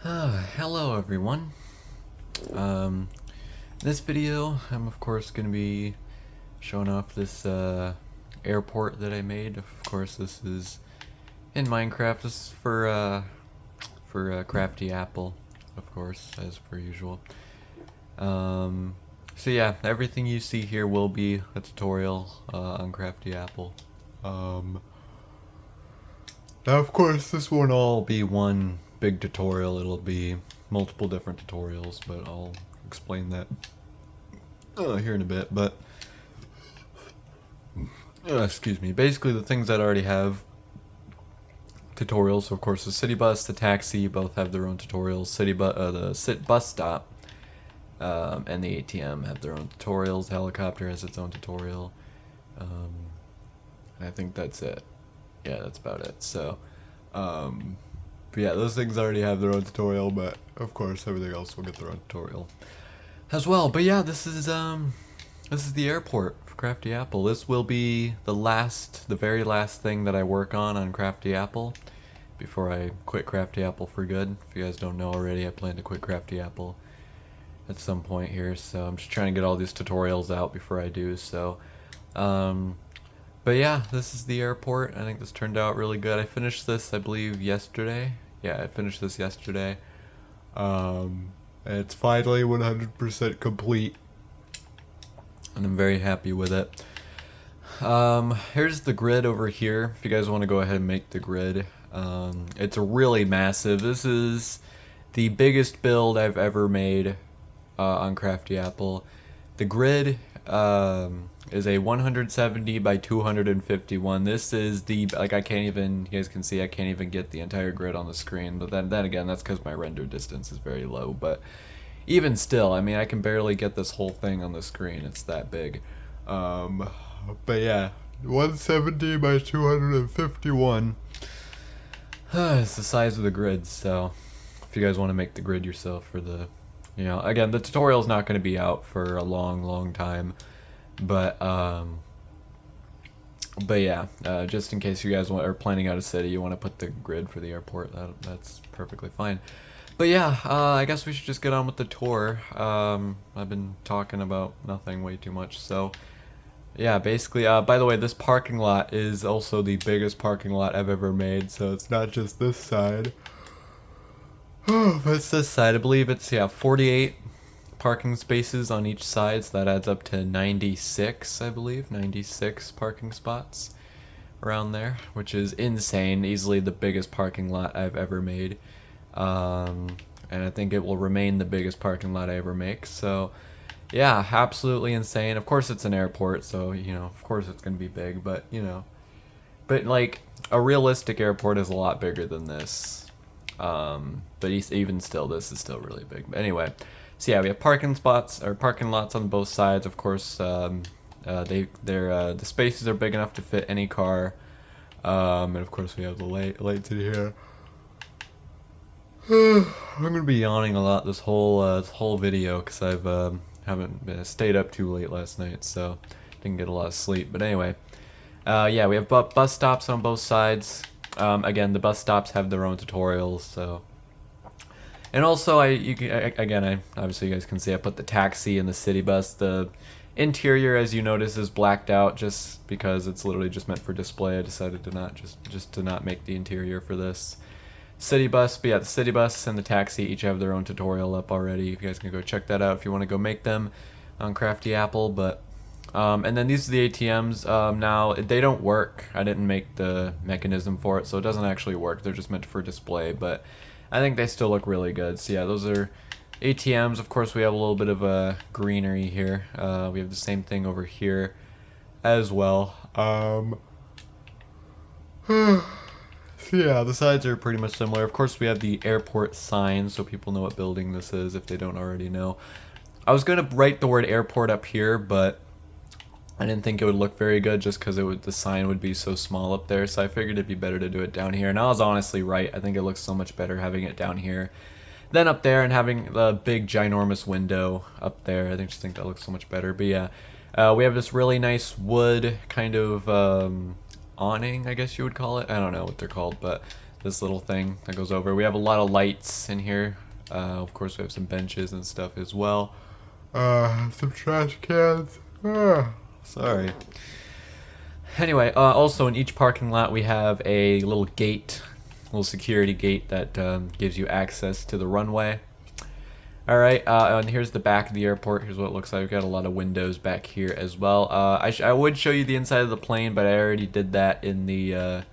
Hello everyone. In this video, I'm of course going to be showing off this airport that I made. Of course, this is in Minecraft. This is for Crafty Apple, of course, as per usual. So yeah, everything you see here will be a tutorial on Crafty Apple. Now, of course, this won't all be one big tutorial. It'll be multiple different tutorials, but I'll explain that here in a bit. But excuse me. Basically, the things that already have tutorials. So of course, the city bus, the taxi, both have their own tutorials. The bus stop, and the ATM have their own tutorials. The helicopter has its own tutorial. I think that's it. Yeah, that's about it. So, but yeah, those things already have their own tutorial, but of course everything else will get their own tutorial as well. But yeah, this is the airport for Crafty Apple. This will be the very last thing that I work on Crafty Apple before I quit Crafty Apple for good. If you guys don't know already, I plan to quit Crafty Apple at some point here, so I'm just trying to get all these tutorials out before I do. So, but yeah, this is the airport. I think this turned out really good. I finished this, I believe, yesterday. Yeah, I finished this yesterday. It's finally 100% complete, and I'm very happy with it. Here's the grid over here. If you guys want to go ahead and make the grid, it's really massive. This is the biggest build I've ever made on Crafty Apple. The grid is a 170 by 251. This is the, like, I can't even, you guys can see I can't even get the entire grid on the screen, but then again, that's because my render distance is very low. But even still, I mean, I can barely get this whole thing on the screen. It's that big. But yeah, 170 by 251. It's the size of the grid. So if you guys want to make the grid yourself for the, again, the tutorial is not going to be out for a long time. But yeah, just in case you guys are planning out a city, you want to put the grid for the airport, that's perfectly fine. But yeah, I guess we should just get on with the tour. I've been talking about nothing way too much, so yeah, basically, by the way, this parking lot is also the biggest parking lot I've ever made, so it's not just this side. But it's this side. I believe it's, 48 parking spaces on each side, so that adds up to 96, I believe. 96 parking spots around there, which is insane. Easily the biggest parking lot I've ever made. And I think it will remain the biggest parking lot I ever make. So yeah, absolutely insane. Of course it's an airport, so of course it's gonna be big, but but like a realistic airport is a lot bigger than this. But even still, this is still really big. But anyway, so yeah, we have parking lots on both sides. Of course, the spaces are big enough to fit any car. And of course, we have the lights in here. I'm gonna be yawning a lot this whole video because I've stayed up too late last night, so didn't get a lot of sleep. But anyway, yeah, we have bus stops on both sides. Again, the bus stops have their own tutorials, so. And also, obviously you guys can see I put the taxi and the city bus. The interior, as you notice, is blacked out just because it's literally just meant for display. I decided to not to not make the interior for this city bus. But yeah, the city bus and the taxi each have their own tutorial up already. You guys can go check that out if you want to go make them on Crafty Apple. But and then these are the ATMs. Now they don't work. I didn't make the mechanism for it, so it doesn't actually work. They're just meant for display, but I think they still look really good. So yeah, those are ATMs. Of course, we have a little bit of greenery here. We have the same thing over here as well. So yeah, the sides are pretty much similar. Of course, we have the airport sign, so people know what building this is if they don't already know. I was gonna write the word airport up here, but I didn't think it would look very good just because the sign would be so small up there, so I figured it'd be better to do it down here. And I was honestly right. I think it looks so much better having it down here than up there, and having the big ginormous window up there. I just think that looks so much better. But yeah, we have this really nice wood kind of awning, I guess you would call it. I don't know what they're called, but this little thing that goes over. We have a lot of lights in here. Of course, we have some benches and stuff as well. Some trash cans. Sorry. Anyway, also in each parking lot we have a little gate, little security gate that gives you access to the runway. Alright, and here's the back of the airport. Here's what it looks like. We've got a lot of windows back here as well. I would show you the inside of the plane, but I already did that in the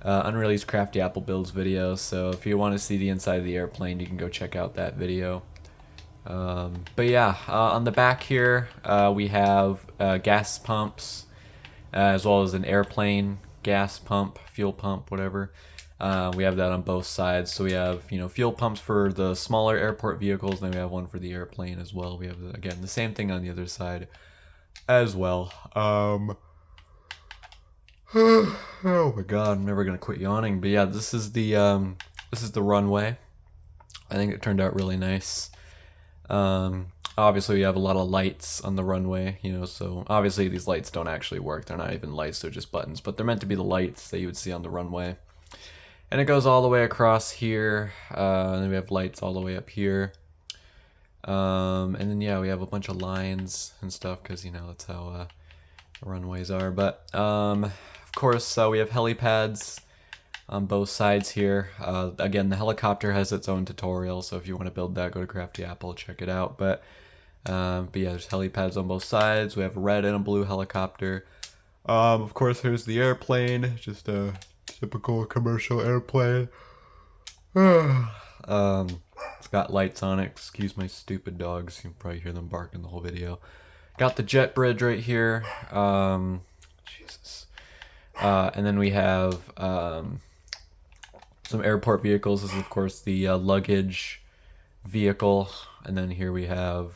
unreleased Crafty Apple Builds video. So if you want to see the inside of the airplane, you can go check out that video. But yeah, on the back here, we have gas pumps, as well as an airplane gas pump, fuel pump, whatever. We have that on both sides. So we have, fuel pumps for the smaller airport vehicles, and then we have one for the airplane as well. We have, again, the same thing on the other side as well. Oh my god, I'm never gonna quit yawning. But yeah, this is the runway. I think it turned out really nice. Obviously we have a lot of lights on the runway, so obviously these lights don't actually work. They're not even lights, they're just buttons, but they're meant to be the lights that you would see on the runway. And it goes all the way across here, and then we have lights all the way up here. And then yeah, we have a bunch of lines and stuff, because that's how runways are. But of course, we have helipads on both sides here. Again, the helicopter has its own tutorial, so if you want to build that, go to Crafty Apple, check it out. But yeah, there's helipads on both sides. We have a red and a blue helicopter. Of course, here's the airplane, just a typical commercial airplane. It's got lights on it. Excuse my stupid dogs. You can probably hear them barking the whole video. Got the jet bridge right here. Jesus. And then we have some airport vehicles. This is, of course, the luggage vehicle. And then here we have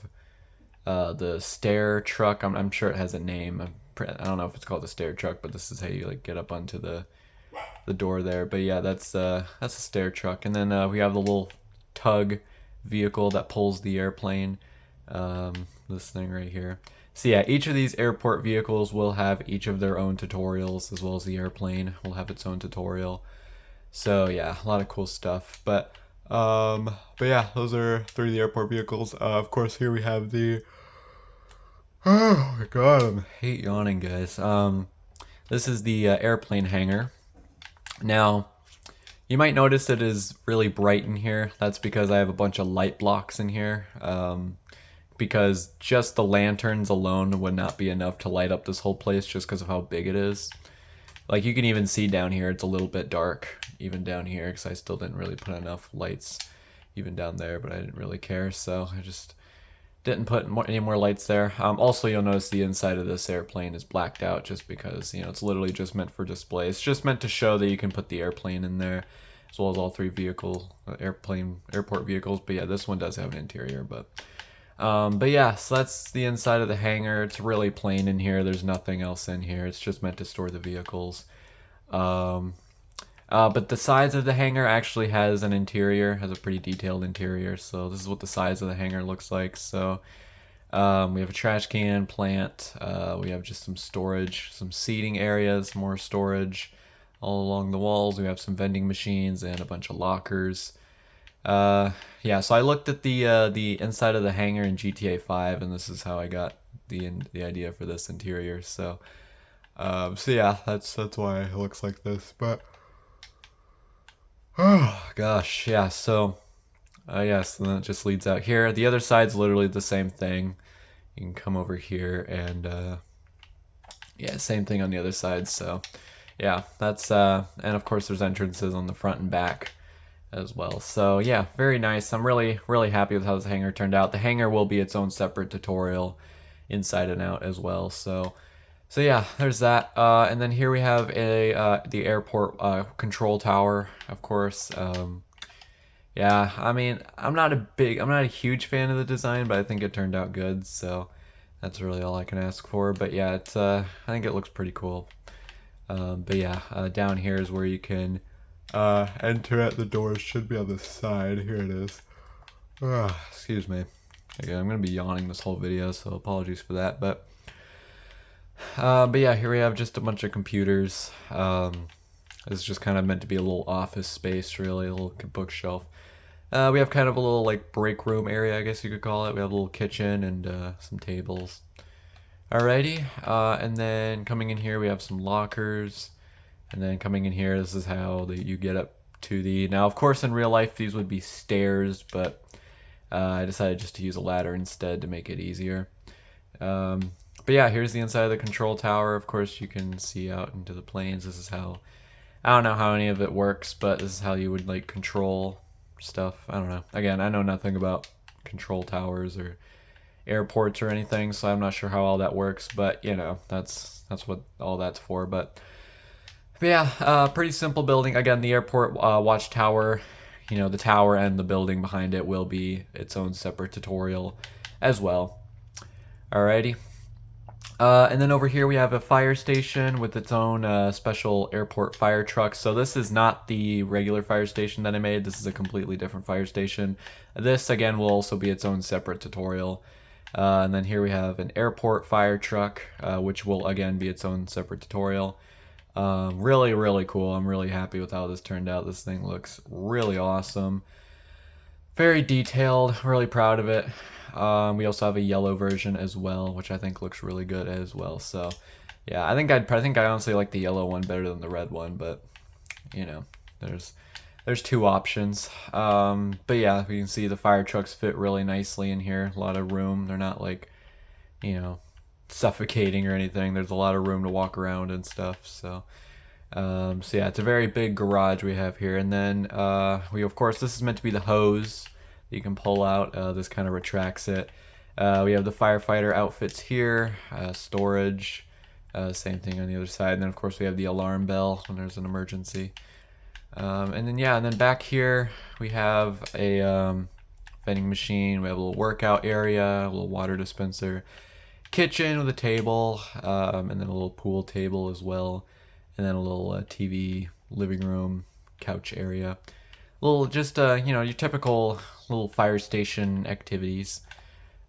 the stair truck. I'm sure it has a name. I don't know if it's called the stair truck, but this is how you get up onto the door there. But yeah, that's a stair truck. And then we have the little tug vehicle that pulls the airplane. This thing right here. So yeah, each of these airport vehicles will have each of their own tutorials, as well as the airplane will have its own tutorial. So yeah, a lot of cool stuff. But yeah, those are 3 of the airport vehicles. Of course, here we have the... Oh my god, I hate yawning, guys. This is the airplane hangar. Now, you might notice it is really bright in here. That's because I have a bunch of light blocks in here. Because just the lanterns alone would not be enough to light up this whole place, just because of how big it is. Like, you can even see down here, it's a little bit dark, even down here, because I still didn't really put enough lights even down there, but I didn't really care, so I just didn't put any more lights there. Also, you'll notice the inside of this airplane is blacked out, just because, it's literally just meant for display. It's just meant to show that you can put the airplane in there, as well as all 3 airport vehicles. But yeah, this one does have an interior, but yeah, so that's the inside of the hangar. It's really plain in here. There's nothing else in here. It's just meant to store the vehicles. But the sides of the hangar actually has an interior, has a pretty detailed interior. So this is what the size of the hangar looks like. So we have a trash can plant. We have just some storage, some seating areas, more storage all along the walls. We have some vending machines and a bunch of lockers. Yeah, so I looked at the inside of the hangar in GTA 5, and this is how I got the idea for this interior. So yeah, that's why it looks like this. But oh gosh, yeah. So yes, and then it just leads out here. The other side's literally the same thing. You can come over here, and yeah, same thing on the other side. So yeah, that's and of course there's entrances on the front and back as well. So yeah, very nice. I'm really happy with how this hangar turned out. The hangar will be its own separate tutorial inside and out as well. So yeah, there's that. And then here we have the airport control tower, of course. Yeah, I mean, I'm not a huge fan of the design, but I think it turned out good. So that's really all I can ask for. But yeah, it's I think it looks pretty cool. But yeah, down here is where you can enter at. The doors should be on the side. Here it is. Excuse me. Okay, I'm gonna be yawning this whole video, so apologies for that. But yeah, here we have just a bunch of computers. This is just kind of meant to be a little office space, really, a little bookshelf. We have kind of a little like break room area, I guess you could call it. We have a little kitchen and some tables. Alrighty, and then coming in here we have some lockers, and then coming in here, this is how you get up to the. Now, of course, in real life these would be stairs, but I decided just to use a ladder instead to make it easier. But yeah, here's the inside of the control tower. Of course, you can see out into the planes. This is how. I don't know how any of it works, but this is how you would like control stuff. I don't know. Again, I know nothing about control towers or airports or anything, so I'm not sure how all that works. But you know, that's what all that's for. But yeah, pretty simple building. Again, the airport watchtower. You know, the tower and the building behind it will be its own separate tutorial as well. Alrighty. And then over here we have a fire station with its own special airport fire truck. So this is not the regular fire station that I made. This is a completely different fire station. This, again, will also be its own separate tutorial. And then here we have an airport fire truck, which will, again, be its own separate tutorial. Really, really cool. I'm really happy with how this turned out. This thing looks really awesome. Very detailed. Really proud of it. We also have a yellow version as well, which I think looks really good as well. So, yeah, I think I honestly like the yellow one better than the red one, but you know, there's two options. But yeah, we can see the fire trucks fit really nicely in here. A lot of room. They're not like, you know, suffocating or anything. There's a lot of room to walk around and stuff. So yeah, it's a very big garage we have here. And then of course, this is meant to be the hose you can pull out. This kind of retracts it. We have the firefighter outfits here, storage, same thing on the other side. And then of course we have the alarm bell when there's an emergency. And then back here we have a vending machine. We have a little workout area, a little water dispenser, kitchen with a table, and then a little pool table as well, and then a little TV, living room, couch area. Little just you know, your typical little fire station activities.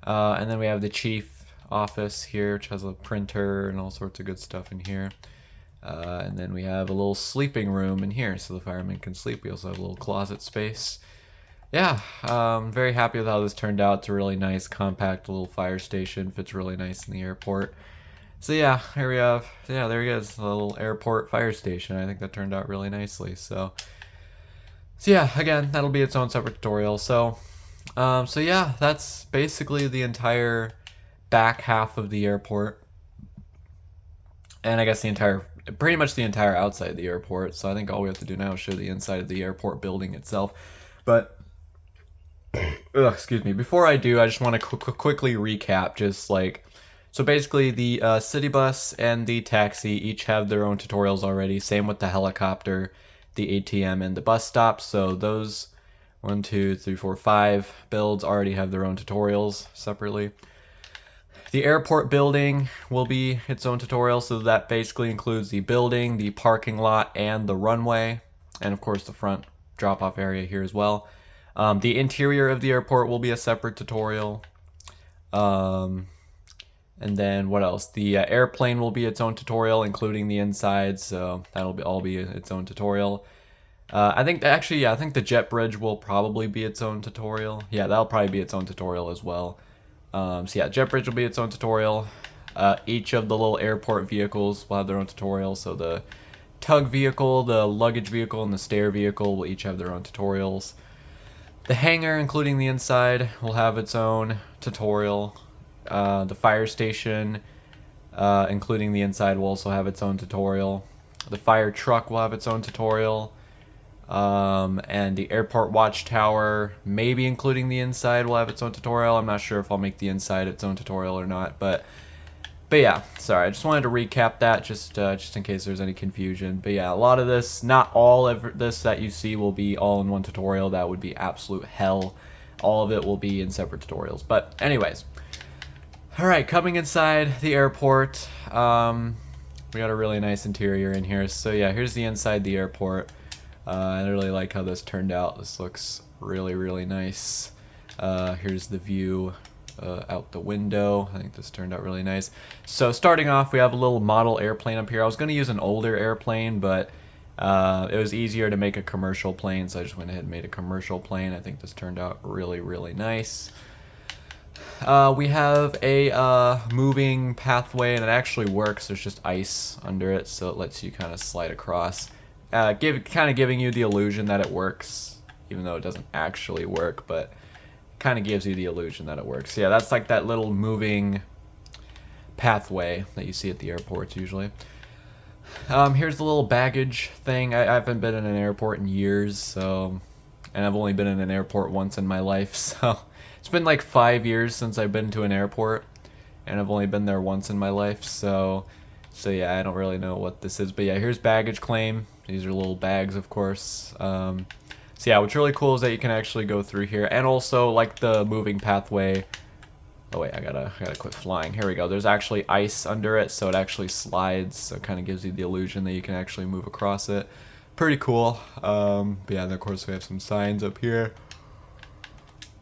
And then we have the chief office here, which has a printer and all sorts of good stuff in here. And then we have a little sleeping room in here so the firemen can sleep. We also have a little closet space. Yeah, I'm very happy with how this turned out. It's a really nice, compact little fire station. Fits really nice in the airport. So yeah, here we have, yeah, there he is, a little airport fire station. I think that turned out really nicely. So yeah, again, that'll be its own separate tutorial. So yeah, that's basically the entire back half of the airport. And I guess pretty much the entire outside of the airport. So I think all we have to do now is show the inside of the airport building itself. But, excuse me, before I do, I just want to quickly recap, just like, so basically the city bus and the taxi each have their own tutorials already. Same with the helicopter, the ATM, and the bus stop. So those 1, 2, 3, 4, 5 builds already have their own tutorials separately. The airport building will be its own tutorial, so that basically includes the building, the parking lot, and the runway, and of course the front drop-off area here as well. The interior of the airport will be a separate tutorial. And then what else? The airplane will be its own tutorial, including the inside, so that'll all be its own tutorial. I think the jet bridge will probably be its own tutorial. Yeah, that'll probably be its own tutorial as well. So yeah, jet bridge will be its own tutorial. Each of the little airport vehicles will have their own tutorial. So the tug vehicle, the luggage vehicle, and the stair vehicle will each have their own tutorials. The hangar, including the inside, will have its own tutorial. The fire station, including the inside, will also have its own tutorial. The fire truck will have its own tutorial. And the airport watchtower, maybe including the inside, will have its own tutorial. I'm not sure if I'll make the inside its own tutorial or not, but yeah, sorry, I just wanted to recap that just in case there's any confusion. But yeah, a lot of this, not all of this that you see will be all in one tutorial. That would be absolute hell. All of it will be in separate tutorials. But anyways, all right, coming inside the airport, we got a really nice interior in here. So yeah, here's the inside the airport. I really like how this turned out. This looks really, really nice. Here's the view out the window. I think this turned out really nice. So starting off, we have a little model airplane up here. I was going to use an older airplane, but It was easier to make a commercial plane, so I just went ahead and made a commercial plane. I think this turned out really, really nice. We have a moving pathway, and it actually works. There's just ice under it, so it lets you kind of slide across. Kind of giving you the illusion that it works, even though it doesn't actually work, but kind of gives you the illusion that it works. Yeah, that's like that little moving pathway that you see at the airports usually. Here's the little baggage thing. I haven't been in an airport in years, so, and I've only been in an airport once in my life, so it's been like 5 years since I've been to an airport, and I've only been there once in my life, so yeah, I don't really know what this is, but yeah, here's baggage claim. These are little bags, of course. So yeah, what's really cool is that you can actually go through here, and also like the moving pathway. Oh wait, I gotta quit flying. Here we go. There's actually ice under it, so it actually slides. So it kind of gives you the illusion that you can actually move across it. Pretty cool. But yeah, and of course we have some signs up here.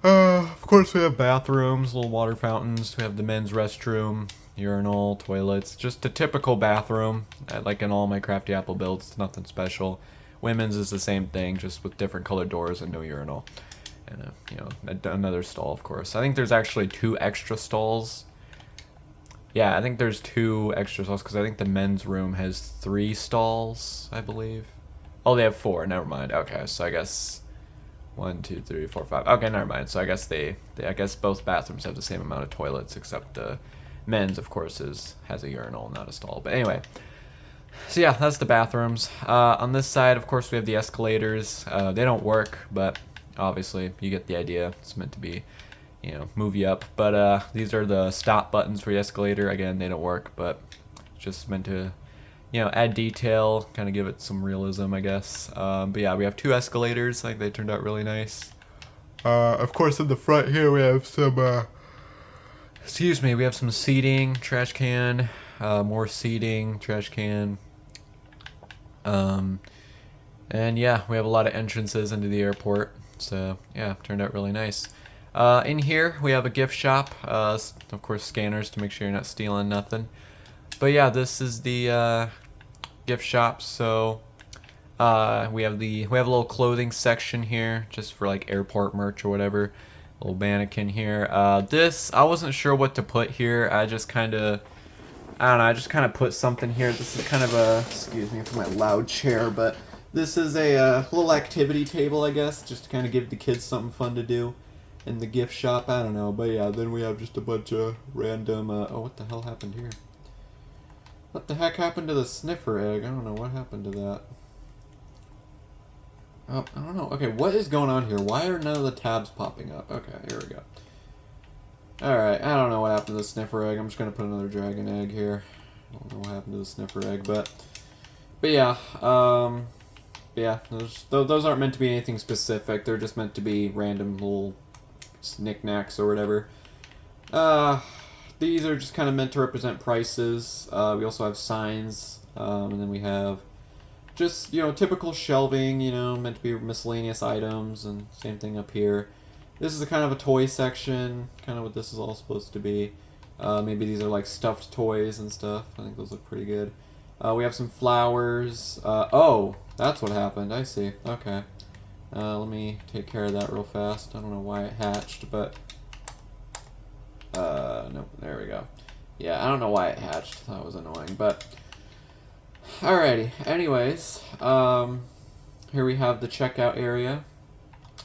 Of course we have bathrooms, little water fountains. We have the men's restroom, urinal, toilets. Just a typical bathroom, like in all my Crafty Apple builds. It's nothing special. Women's is the same thing, just with different colored doors and no urinal. And another stall, of course. I think there's actually 2 extra stalls. Yeah, I think there's 2 extra stalls because I think the men's room has 3 stalls, I believe. Oh, they have 4. Never mind. Okay, so I guess 1, 2, 3, 4, 5. Okay, never mind. So I guess I guess both bathrooms have the same amount of toilets, except the men's, of course, has a urinal, not a stall. But anyway. So yeah, that's the bathrooms. On this side, of course, we have the escalators. They don't work, but obviously you get the idea. It's meant to be, move you up. But these are the stop buttons for the escalator. Again, they don't work, but just meant to, add detail, kind of give it some realism, I guess. But yeah, we have 2 escalators. I think they turned out really nice. Of course, in the front here we have some. Excuse me, we have some seating, trash can, more seating, trash can. And yeah, we have a lot of entrances into the airport. So yeah, turned out really nice. In here, we have a gift shop. Of course, scanners to make sure you're not stealing nothing. But yeah, this is the gift shop. So we have a little clothing section here, just for like airport merch or whatever. Little mannequin here. This, I wasn't sure what to put here. I just kind of put something here. This is kind of excuse me for my loud chair, but this is a little activity table, I guess, just to kind of give the kids something fun to do in the gift shop. I don't know, but yeah, then we have just a bunch of random, oh, what the hell happened here? What the heck happened to the sniffer egg? I don't know what happened to that. Oh, I don't know. Okay, what is going on here? Why are none of the tabs popping up? Okay, here we go. Alright, I don't know what happened to the sniffer egg. I'm just going to put another dragon egg here. I don't know what happened to the sniffer egg, but yeah, those aren't meant to be anything specific. They're just meant to be random little knickknacks or whatever. These are just kind of meant to represent prices. We also have signs, and then we have just, typical shelving, meant to be miscellaneous items, and same thing up here. This is a kind of a toy section, kind of what this is all supposed to be. Maybe these are like stuffed toys and stuff. I think those look pretty good. We have some flowers. Oh, that's what happened. I see. Okay. Let me take care of that real fast. I don't know why it hatched, but nope, there we go. Yeah, I don't know why it hatched. That was annoying, but alrighty. Anyways, here we have the checkout area,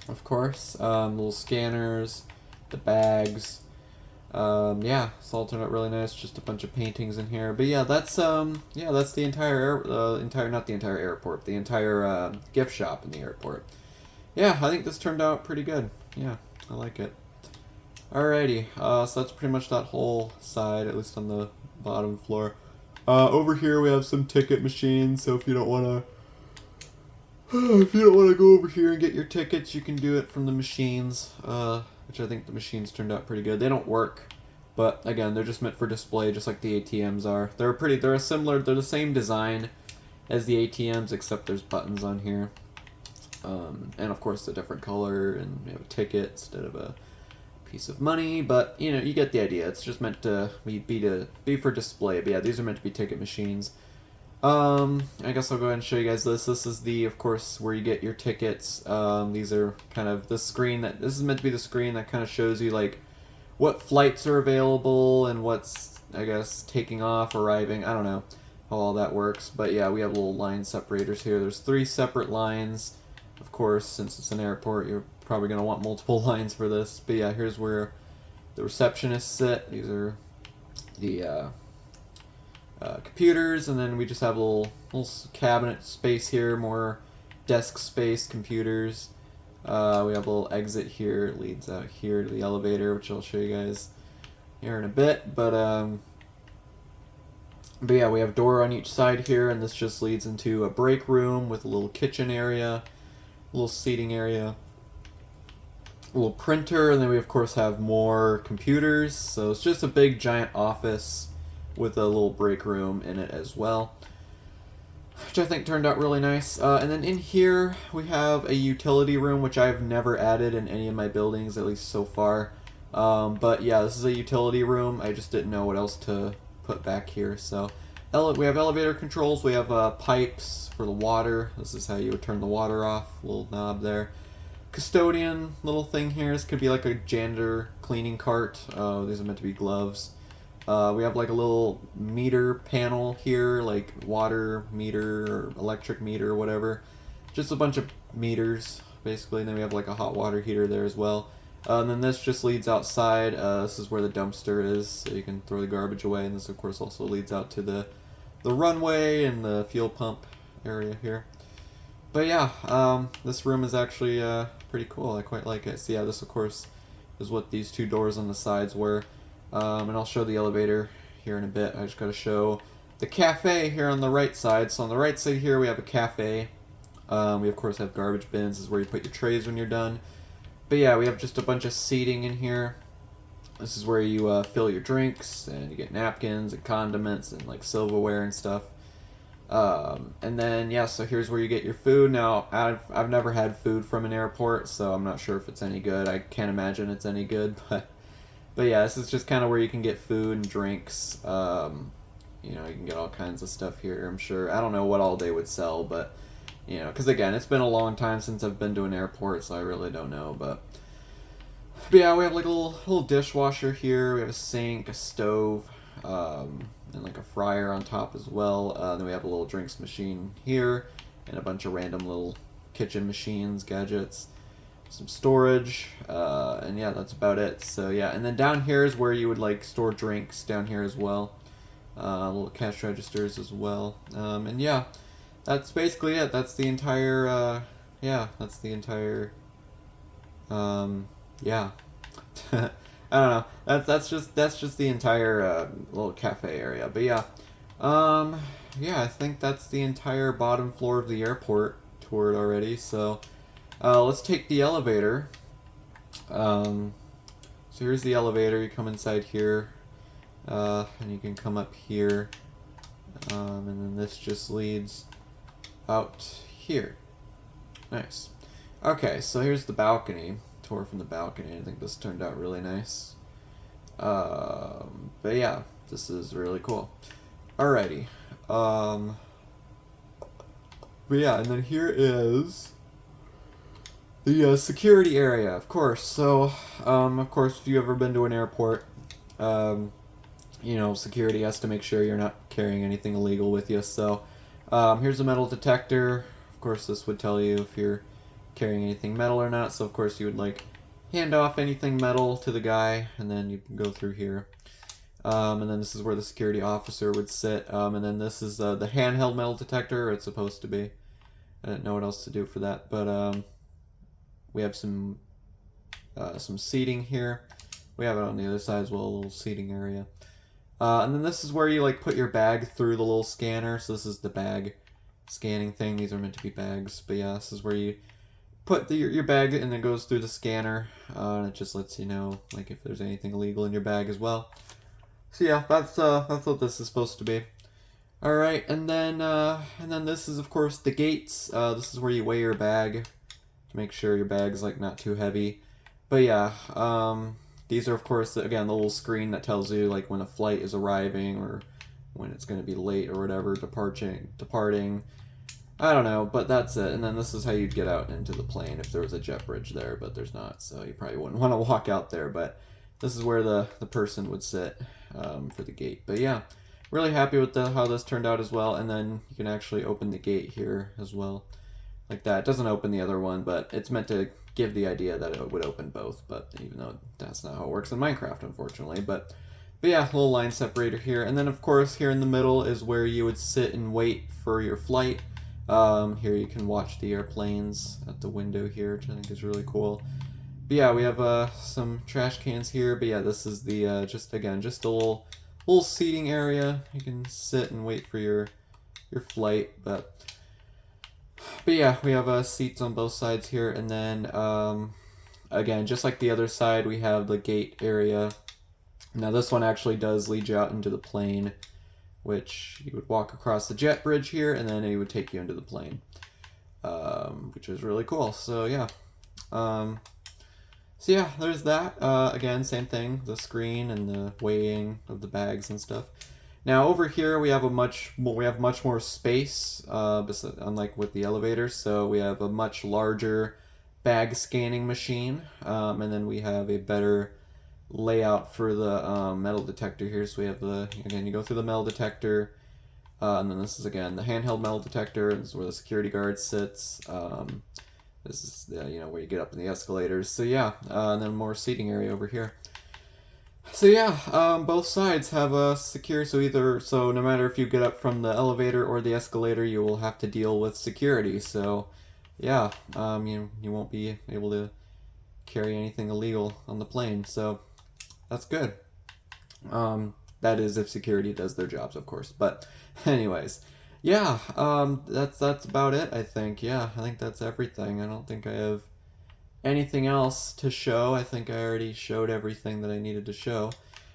of course. Little scanners, the bags. Yeah, it's all turned out really nice. Just a bunch of paintings in here. But yeah, that's the entire not the entire airport, the entire gift shop in the airport. Yeah, I think this turned out pretty good. Yeah, I like it. Alrighty, so that's pretty much that whole side, at least on the bottom floor. Over here we have some ticket machines, so if you don't want to go over here and get your tickets, you can do it from the machines, which I think the machines turned out pretty good. They don't work, but again, they're just meant for display, just like the ATMs are. They're the same design as the ATMs, except there's buttons on here. And of course a different color, and we have a ticket instead of a piece of money, but you get the idea. It's just meant to be for display. But yeah, these are meant to be ticket machines. I guess I'll go ahead and show you guys this. This is the, of course, where you get your tickets. These are kind of the screen that, this is meant to be the screen that kind of shows you, like, what flights are available and what's, I guess, taking off, arriving. I don't know how all that works. But yeah, we have little line separators here. There's 3 separate lines. Of course, since it's an airport, you're probably going to want multiple lines for this. But yeah, here's where the receptionists sit. These are the computers, and then we just have a little cabinet space here, more desk space, computers. We have a little exit here. It leads out here to the elevator, which I'll show you guys here in a bit. But yeah, we have a door on each side here, and this just leads into a break room with a little kitchen area, a little seating area, a little printer, and then we of course have more computers. So it's just a big giant office with a little break room in it as well, which I think turned out really nice. And then in here we have a utility room, which I've never added in any of my buildings, at least so far. But yeah, this is a utility room. I just didn't know what else to put back here. So we have elevator controls. We have pipes for the water. This is how you would turn the water off. Little knob there. Custodian little thing here. This could be like a janitor cleaning cart. These are meant to be gloves. We have like a little meter panel here, like water meter or electric meter or whatever. Just a bunch of meters, basically. And then we have like a hot water heater there as well. And then this just leads outside. This is where the dumpster is, so you can throw the garbage away. And this, of course, also leads out to the runway and the fuel pump area here. But yeah, this room is actually pretty cool. I quite like it. So yeah, this, of course, is what these 2 doors on the sides were. And I'll show the elevator here in a bit. I just gotta show the cafe here on the right side. So on the right side here we have a cafe. We of course have garbage bins. This is where you put your trays when you're done. But yeah, we have just a bunch of seating in here. This is where you fill your drinks, and you get napkins and condiments and like silverware and stuff. And then yeah, so here's where you get your food. Now I've never had food from an airport, so I'm not sure if it's any good. I can't imagine it's any good, But yeah, this is just kind of where you can get food and drinks. You know, you can get all kinds of stuff here, I'm sure. I don't know what all they would sell, but, you know, because again, it's been a long time since I've been to an airport, so I really don't know. But yeah, we have like a little dishwasher here. We have a sink, a stove, and like a fryer on top as well. Then we have a little drinks machine here, and a bunch of random little kitchen machines, gadgets. Some storage, and yeah, that's about it. So yeah, and then down here is where you would like store drinks down here as well. Little cash registers as well. And yeah, that's basically it. That's the entire, yeah, that's the entire, yeah. I don't know. That's just the entire little cafe area. But yeah, yeah, I think that's the entire bottom floor of the airport toured already. So. Let's take the elevator. So here's the elevator. You come inside here, and you can come up here, and then this just leads out here. Nice. Okay, so here's the balcony. Tour from the balcony. I think this turned out really nice. But yeah, this is really cool. Alrighty. But yeah, and then here is the security area, of course. So, of course, if you've ever been to an airport, you know, security has to make sure you're not carrying anything illegal with you. So, here's a metal detector. Of course, this would tell you if you're carrying anything metal or not. So, of course, you would, like, hand off anything metal to the guy, and then you can go through here. And then this is where the security officer would sit. And then this is the handheld metal detector, or it's supposed to be. I didn't know what else to do for that, but, we have some seating here. We have it on the other side as well, a little seating area. And then this is where you like put your bag through the little scanner. So this is the bag scanning thing. These are meant to be bags, but yeah, this is where you put your bag and it goes through the scanner. And it just lets you know like if there's anything illegal in your bag as well. So yeah, that's what this is supposed to be. All right, and then this is of course the gates. This is where you weigh your bag to make sure your bag's like not too heavy. But yeah, these are of course again the little screen that tells you like when a flight is arriving or when it's going to be late or whatever, departing. I don't know, but that's it. And then this is how you'd get out into the plane if there was a jet bridge there, but there's not, so you probably wouldn't want to walk out there. But this is where the person would sit for the gate. But yeah, really happy with how this turned out as well. And then you can actually open the gate here as well, like that. It doesn't open the other one, but it's meant to give the idea that it would open both. But even though that's not how it works in Minecraft, unfortunately. But yeah, little line separator here. And then of course here in the middle is where you would sit and wait for your flight. Here you can watch the airplanes at the window here, which I think is really cool. But yeah, we have some trash cans here. But yeah, this is the just a little seating area. You can sit and wait for your flight. But yeah, we have seats on both sides here, and then again, just like the other side, we have the gate area. Now this one actually does lead you out into the plane, which you would walk across the jet bridge here, and then it would take you into the plane, which is really cool. So yeah, there's that. Again, same thing, the screen and the weighing of the bags and stuff. Now over here we have much more space, unlike with the elevator. So we have a much larger bag scanning machine, and then we have a better layout for the metal detector here. So we have again, you go through the metal detector, and then this is again the handheld metal detector. This is where the security guard sits. This is where you get up in the escalators. So yeah, and then more seating area over here. So yeah, both sides have a secure. So no matter if you get up from the elevator or the escalator, you will have to deal with security. So yeah, you won't be able to carry anything illegal on the plane. So that's good. That is if security does their jobs, of course. But anyways, yeah, that's about it, I think. Yeah, I think that's everything. I don't think I have anything else to show. I think I already showed everything that I needed to show.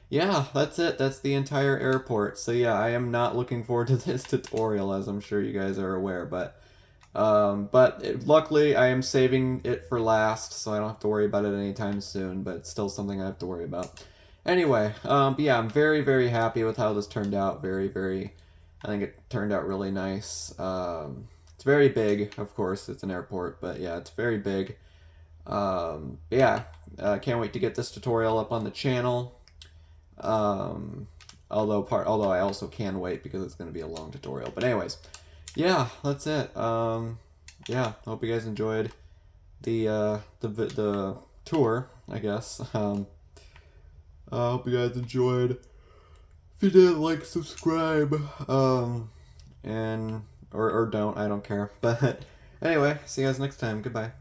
Yeah, that's it. That's the entire airport. So yeah, I am not looking forward to this tutorial, as I'm sure you guys are aware. But luckily I am saving it for last, so I don't have to worry about it anytime soon. But it's still something I have to worry about. Anyway, but yeah, I'm very, very happy with how this turned out. Very, very, I think it turned out really nice. It's very big, of course. It's an airport, but yeah, it's very big. Yeah, can't wait to get this tutorial up on the channel. Although I also can wait because it's going to be a long tutorial. But anyways, yeah, that's it. Yeah, hope you guys enjoyed the tour, I guess. I hope you guys enjoyed. If you did, like, subscribe, and or don't, I don't care. But anyway, see you guys next time. Goodbye.